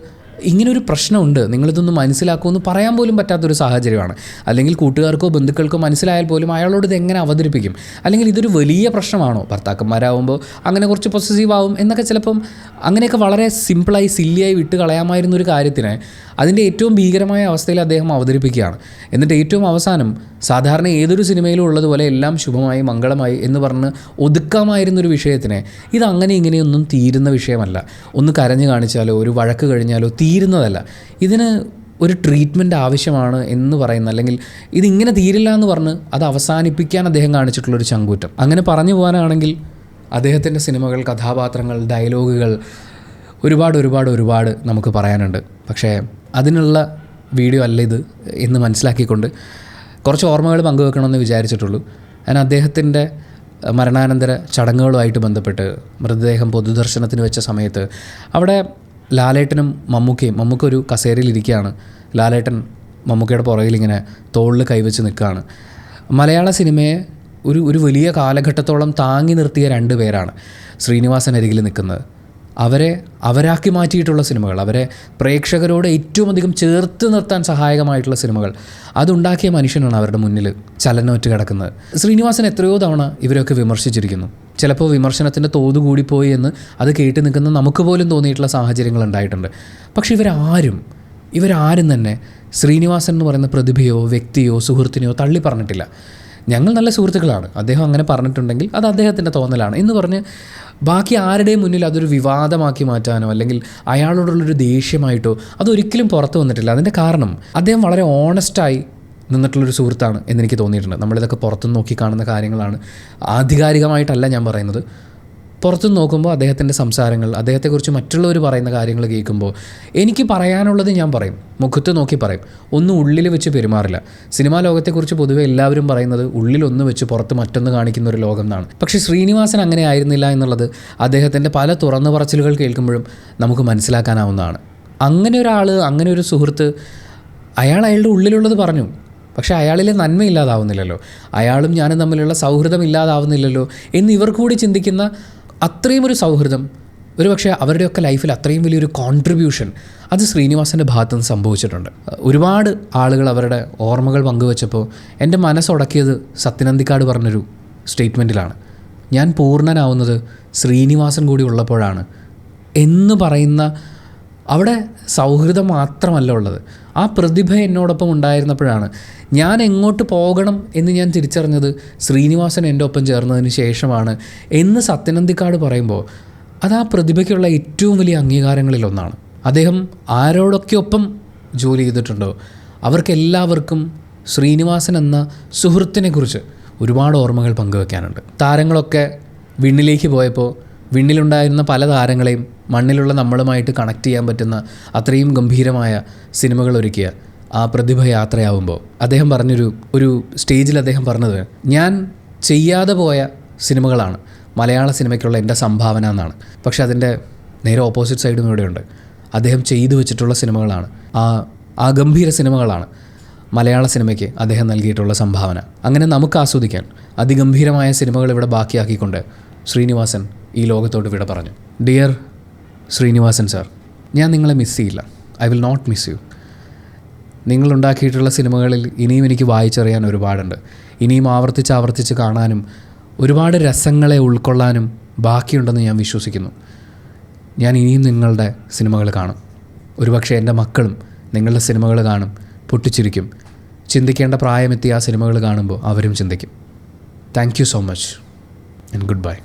ഇങ്ങനൊരു പ്രശ്നമുണ്ട്, നിങ്ങളിതൊന്ന് മനസ്സിലാക്കുമെന്ന് പറയാൻ പോലും പറ്റാത്തൊരു സാഹചര്യമാണ്. അല്ലെങ്കിൽ കൂട്ടുകാർക്കോ ബന്ധുക്കൾക്കോ മനസ്സിലായാൽ പോലും അയാളോട് ഇത് എങ്ങനെ അവതരിപ്പിക്കും? അല്ലെങ്കിൽ ഇതൊരു വലിയ പ്രശ്നമാണോ? ഭർത്താക്കന്മാരാകുമ്പോൾ അങ്ങനെ കുറച്ച് പൊസസീവ് ആവും എന്നൊക്കെ ചിലപ്പം അങ്ങനെയൊക്കെ വളരെ സിമ്പിളായി സില്ലിയായി വിട്ട് കളയാമായിരുന്നൊരു കാര്യത്തിന് അതിൻ്റെ ഏറ്റവും ഭീകരമായ അവസ്ഥയിൽ അദ്ദേഹം അവതരിപ്പിക്കുകയാണ്. എന്നിട്ട് ഏറ്റവും അവസാനം സാധാരണ ഏതൊരു സിനിമയിലും ഉള്ളതുപോലെ എല്ലാം ശുഭമായി മംഗളമായി എന്ന് പറഞ്ഞ് ഒതുക്കാമായിരുന്നൊരു വിഷയത്തിനെ ഇതങ്ങനെ ഇങ്ങനെയൊന്നും തീരുന്ന വിഷയമല്ല. ഒന്ന് കരഞ്ഞു കാണിച്ചാലോ ഒരു വഴക്ക് കഴിഞ്ഞാലോ തീരുന്നതല്ല. ഇതിന് ഒരു ട്രീറ്റ്മെൻറ്റ് ആവശ്യമാണ് എന്ന് പറയുന്ന, അല്ലെങ്കിൽ ഇതിങ്ങനെ തീരില്ല എന്ന് പറഞ്ഞ് അത് അവസാനിപ്പിക്കാൻ അദ്ദേഹം കാണിച്ചിട്ടുള്ളൊരു ചങ്കൂറ്റം. അങ്ങനെ പറഞ്ഞു പോകാനാണെങ്കിൽ അദ്ദേഹത്തിൻ്റെ സിനിമകൾ, കഥാപാത്രങ്ങൾ, ഡയലോഗുകൾ ഒരുപാട് നമുക്ക് പറയാനുണ്ട്. പക്ഷേ അതിനുള്ള വീഡിയോ അല്ല ഇത് എന്ന് മനസ്സിലാക്കിക്കൊണ്ട് കുറച്ച് ഓർമ്മകൾ പങ്കുവെക്കണമെന്ന് വിചാരിച്ചിട്ടുള്ളൂ. ഞാൻ അദ്ദേഹത്തിൻ്റെ മരണാനന്തര ചടങ്ങുകളുമായിട്ട് ബന്ധപ്പെട്ട് മൃതദേഹം പൊതുദർശനത്തിന് വെച്ച സമയത്ത് അവിടെ ലാലേട്ടനും മമ്മൂക്ക ഒരു കസേരയിലിരിക്കുകയാണ്. ലാലേട്ടൻ മമ്മൂക്കയുടെ പുറകിലിങ്ങനെ തോളിൽ കൈവച്ച് നിൽക്കുകയാണ്. മലയാള സിനിമയെ ഒരു വലിയ കാലഘട്ടത്തോളം താങ്ങി നിർത്തിയ രണ്ട് പേരാണ് ശ്രീനിവാസൻ അരികിൽ നിൽക്കുന്നത്. അവരാക്കി മാറ്റിയിട്ടുള്ള സിനിമകൾ, അവരെ പ്രേക്ഷകരോട് ഏറ്റവും അധികം ചേർത്ത് നിർത്താൻ സഹായകമായിട്ടുള്ള സിനിമകൾ അതുണ്ടാക്കിയ മനുഷ്യനാണ് അവരുടെ മുന്നിൽ ചലനമറ്റ് കിടക്കുന്നത്. ശ്രീനിവാസൻ എത്രയോ തവണ ഇവരൊക്കെ വിമർശിച്ചിരിക്കുന്നു. ചിലപ്പോൾ വിമർശനത്തിൻ്റെ തോത് കൂടിപ്പോയി എന്ന് അത് കേട്ട് നിൽക്കുന്ന നമുക്ക് പോലും തോന്നിയിട്ടുള്ള സാഹചര്യങ്ങൾ ഉണ്ടായിട്ടുണ്ട്. പക്ഷേ ഇവരാരും ഇവരാരും തന്നെ ശ്രീനിവാസൻ എന്ന് പറയുന്ന പ്രതിഭയോ വ്യക്തിയോ സുഹൃത്തിനെയോ തള്ളി പറഞ്ഞിട്ടില്ല. ഞങ്ങൾ നല്ല സുഹൃത്തുക്കളാണ്, അദ്ദേഹം അങ്ങനെ പറഞ്ഞിട്ടുണ്ടെങ്കിൽ അത് അദ്ദേഹത്തിൻ്റെ തോന്നലാണ് എന്ന് പറഞ്ഞ് ബാക്കി ആരുടെയും മുന്നിൽ അതൊരു വിവാദമാക്കി മാറ്റാനോ അല്ലെങ്കിൽ അയാളോടുള്ളൊരു ദേഷ്യമായിട്ടോ അതൊരിക്കലും പുറത്തു വന്നിട്ടില്ല. അതിൻ്റെ കാരണം അദ്ദേഹം വളരെ ഓണസ്റ്റായി നിന്നിട്ടുള്ളൊരു സുഹൃത്താണ് എന്നെനിക്ക് തോന്നിയിട്ടുണ്ട്. നമ്മളിതൊക്കെ പുറത്തുനിന്ന് നോക്കി കാണുന്ന കാര്യങ്ങളാണ്, ആധികാരികമായിട്ടല്ല ഞാൻ പറയുന്നത്. പുറത്തുനിന്ന് നോക്കുമ്പോൾ അദ്ദേഹത്തിൻ്റെ സംസാരങ്ങൾ, അദ്ദേഹത്തെക്കുറിച്ച് മറ്റുള്ളവർ പറയുന്ന കാര്യങ്ങൾ കേൾക്കുമ്പോൾ എനിക്ക് പറയാനുള്ളത് ഞാൻ പറയും, മുഖത്ത് നോക്കി പറയും, ഒന്നും ഉള്ളിൽ വെച്ച് പെരുമാറില്ല. സിനിമാ ലോകത്തെക്കുറിച്ച് പൊതുവെ എല്ലാവരും പറയുന്നത് ഉള്ളിലൊന്ന് വെച്ച് പുറത്ത് മറ്റൊന്ന് കാണിക്കുന്ന ഒരു ലോകം എന്നാണ്. പക്ഷേ ശ്രീനിവാസൻ അങ്ങനെ ആയിരുന്നില്ല എന്നുള്ളത് അദ്ദേഹത്തിൻ്റെ പല തുറന്നു പറച്ചിലുകൾ കേൾക്കുമ്പോഴും നമുക്ക് മനസ്സിലാക്കാനാവുന്നതാണ്. അങ്ങനെ ഒരാൾ, അങ്ങനെ ഒരു സുഹൃത്ത്, അയാളുടെ ഉള്ളിലുള്ളത് പറഞ്ഞു, പക്ഷേ അയാളിലെ നന്മ ഇല്ലാതാവുന്നില്ലല്ലോ, അയാളും ഞാനും തമ്മിലുള്ള സൗഹൃദം ഇല്ലാതാവുന്നില്ലല്ലോ എന്ന് ഇവർ കൂടി ചിന്തിക്കുന്ന അത്രയും ഒരു സൗഹൃദം, ഒരു പക്ഷേ അവരുടെയൊക്കെ ലൈഫിൽ അത്രയും വലിയൊരു കോൺട്രിബ്യൂഷൻ അത് ശ്രീനിവാസൻ്റെ ഭാഗത്തുനിന്ന് സംഭവിച്ചിട്ടുണ്ട്. ഒരുപാട് ആളുകൾ അവരുടെ ഓർമ്മകൾ പങ്കുവച്ചപ്പോൾ എൻ്റെ മനസ്സുടക്കിയത് സത്യനന്ദിക്കാട് പറഞ്ഞൊരു സ്റ്റേറ്റ്മെൻറ്റിലാണ്. ഞാൻ പൂർണ്ണനാവുന്നത് ശ്രീനിവാസൻ കൂടി ഉള്ളപ്പോഴാണ് എന്ന് പറയുന്ന, അവിടെ സൗഹൃദം മാത്രമല്ല ഉള്ളത്, ആ പ്രതിഭ എന്നോടൊപ്പം ഉണ്ടായിരുന്നപ്പോഴാണ് ഞാൻ എങ്ങോട്ട് പോകണം എന്ന് ഞാൻ തിരിച്ചറിഞ്ഞത് ശ്രീനിവാസൻ എൻ്റെ ഒപ്പം ചേർന്നതിന് ശേഷമാണ് എന്ന് സത്യനന്ദിക്കാട് പറയുമ്പോൾ അത് ആ പ്രതിഭയ്ക്കുള്ള ഏറ്റവും വലിയ അംഗീകാരങ്ങളിലൊന്നാണ്. അദ്ദേഹം ആരോടൊക്കെ ഒപ്പം ജോലി ചെയ്തിട്ടുണ്ടോ അവർക്കെല്ലാവർക്കും ശ്രീനിവാസൻ എന്ന സുഹൃത്തിനെക്കുറിച്ച് ഒരുപാട് ഓർമ്മകൾ പങ്കുവെക്കാനുണ്ട്. താരങ്ങളൊക്കെ വിണ്ണിലേക്ക് പോയപ്പോൾ വിണ്ണിലുണ്ടായിരുന്ന പല താരങ്ങളെയും മണ്ണിലുള്ള നമ്മളുമായിട്ട് കണക്ട് ചെയ്യാൻ പറ്റുന്ന അത്രയും ഗംഭീരമായ സിനിമകൾ ഒരുക്കിയ ആ പ്രതിഭ യാത്രയാവുമ്പോൾ അദ്ദേഹം ഒരു സ്റ്റേജിൽ അദ്ദേഹം പറഞ്ഞത്, ഞാൻ ചെയ്യാതെ പോയ സിനിമകളാണ് മലയാള സിനിമയ്ക്കുള്ള എൻ്റെ സംഭാവന എന്നാണ്. പക്ഷെ അതിൻ്റെ നേരെ ഓപ്പോസിറ്റ് സൈഡും ഇവിടെയുണ്ട്. അദ്ദേഹം ചെയ്തു വെച്ചിട്ടുള്ള സിനിമകളാണ്, ആ ഗംഭീര സിനിമകളാണ് മലയാള സിനിമയ്ക്ക് അദ്ദേഹം നൽകിയിട്ടുള്ള സംഭാവന. അങ്ങനെ നമുക്ക് ആസ്വദിക്കാൻ അതിഗംഭീരമായ സിനിമകൾ ഇവിടെ ബാക്കിയാക്കിക്കൊണ്ട് ശ്രീനിവാസൻ ഈ ലോകത്തോട് വിട പറഞ്ഞു. ഡിയർ ശ്രീനിവാസൻ സാർ, ഞാൻ നിങ്ങളെ മിസ് ചെയ്യില്ല. I will not miss you. നിങ്ങളുണ്ടാക്കിയിട്ടുള്ള സിനിമകളിൽ ഇനിയും എനിക്ക് വായിച്ചറിയാൻ ഒരുപാടുണ്ട്. ഇനിയും ആവർത്തിച്ച് കാണാനും ഒരുപാട് രസങ്ങളെ ഉൾക്കൊള്ളാനും ബാക്കിയുണ്ടെന്ന് ഞാൻ വിശ്വസിക്കുന്നു. ഞാൻ ഇനിയും നിങ്ങളുടെ സിനിമകൾ കാണും. ഒരുപക്ഷെ എൻ്റെ മക്കളും നിങ്ങളുടെ സിനിമകൾ കാണും, പൊട്ടിച്ചിരിക്കും. ചിന്തിക്കേണ്ട പ്രായമെത്തിയ ആ സിനിമകൾ കാണുമ്പോൾ അവരും ചിന്തിക്കും. Thank you so much and good bye.